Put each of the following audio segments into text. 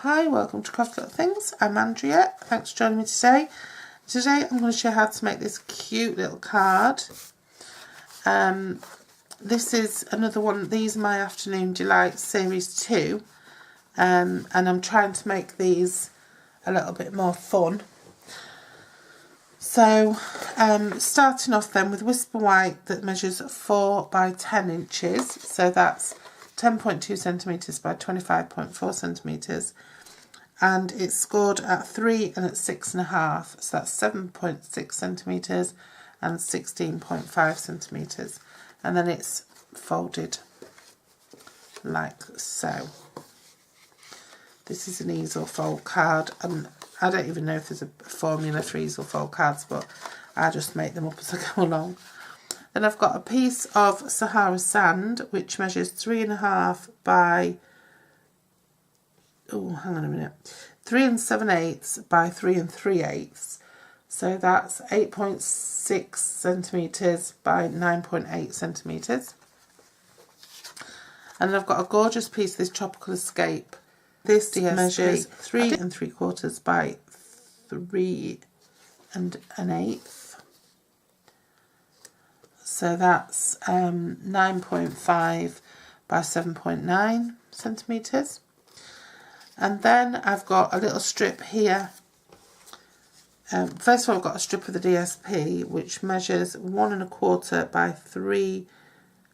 Hi, welcome to Crafty Little Things. I'm Andrea. Thanks for joining me today. Today I'm going to show you how to make this cute little card. This is another one. These are my Afternoon Delight Series 2. And I'm trying to make these a little bit more fun. So, starting off then with Whisper White that measures 4 by 10 inches. So that's 10.2 centimetres by 25.4 centimetres. And it's scored at 3 and at 6.5. So that's 7.6 centimetres and 16.5 centimetres. And then it's folded like so. This is an easel fold card, and I don't even know if there's a formula for easel fold cards, but I just make them up as I go along. Then I've got a piece of Sahara sand which measures 3.5 by 3 7/8 by 3 3/8. So that's 8.6 centimetres by 9.8 centimetres. And then I've got a gorgeous piece of this Tropical Escape. This DSP measures 3 3/4 by 3 1/8. So that's 9.5 by 7.9 centimetres. And then I've got a little strip here. First of all, I've got a strip of the DSP which measures 1 1/4 by 3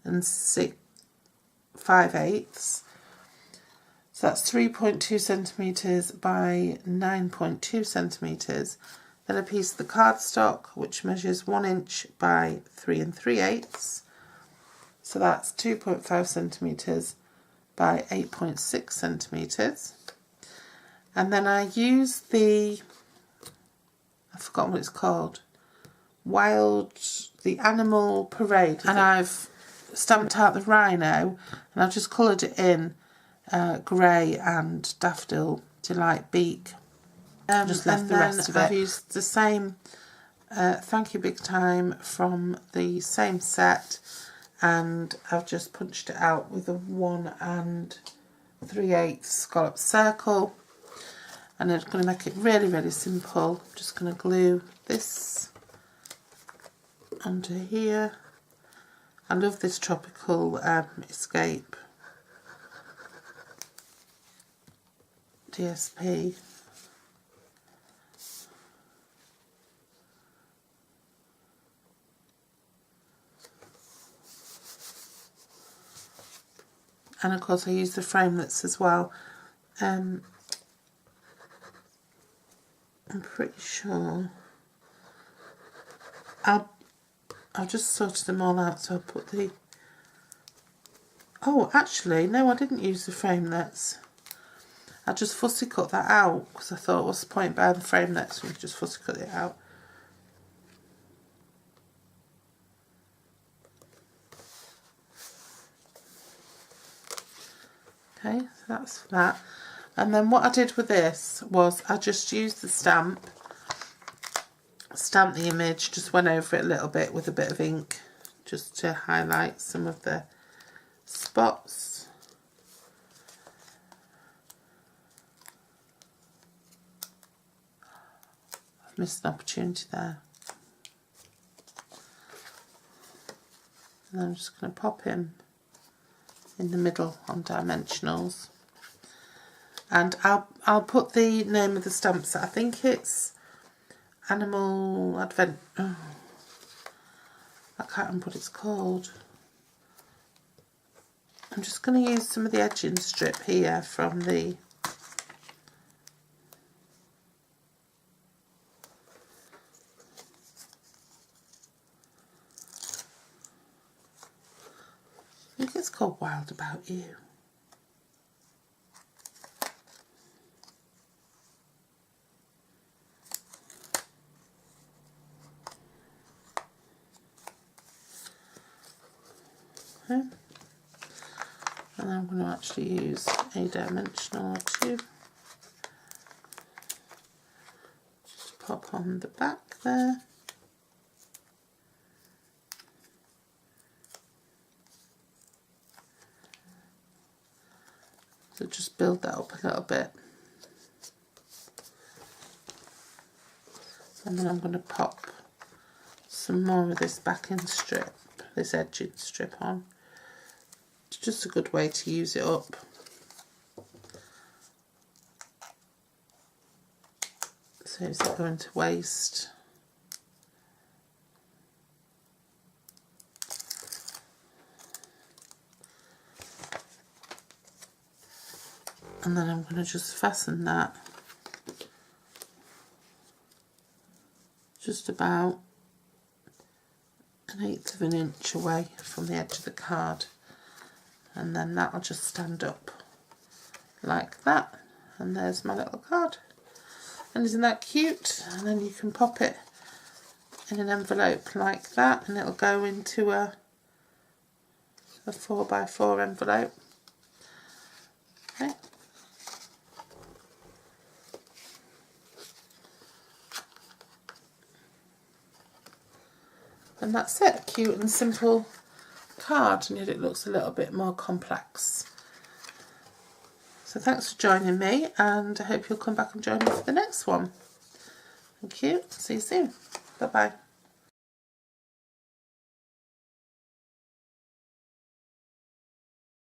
5/8. So that's 3.2 centimetres by 9.2 centimetres. Then a piece of the cardstock which measures 1 inch by 3 3/8. So that's 2.5 centimetres by 8.6 centimetres. And then I use I've forgotten what it's called, the Animal Parade. And I've stamped out the Rhino and I've just coloured it in grey and Daffodil Delight Beak. Just left the rest of it. I've used the same Thank You Big Time from the same set, and I've just punched it out with a 1 3/8 scallop circle. And I'm going to make it really, really simple. I'm just going to glue this onto here. I love this Tropical Escape DSP. And of course I use the framelits as well. I'm pretty sure I've just sorted them all out, so I'll put the... Oh, actually, no, I didn't use the framelits. I just fussy cut that out because I thought, what's the point buying the framelits when you just fussy cut it out? Okay, so that's that. And then what I did with this was I just used the stamped the image, just went over it a little bit with a bit of ink just to highlight some of the spots. I've missed an opportunity there. And I'm just going to pop him in the middle on dimensionals. And I'll put the name of the stamp set. I think it's Animal Advent. Oh, I can't remember what it's called. I'm just going to use some of the edging strip here from the I think it's called Wild About You. Okay. And I'm going to actually use a dimensional or two. Just pop on the back there. So just build that up a little bit. And then I'm going to pop some more of this backing strip, this edging strip on. It's just a good way to use it up. Saves it going to waste. And then I'm going to just fasten that just about 1/8 of an inch away from the edge of the card, and then that'll just stand up like that, and there's my little card. And isn't that cute? And then you can pop it in an envelope like that, and it'll go into a 4x4 envelope. Okay. And that's it, cute and simple card, and yet it looks a little bit more complex. So thanks for joining me, and I hope you'll come back and join me for the next one. Thank you, see you soon, bye bye.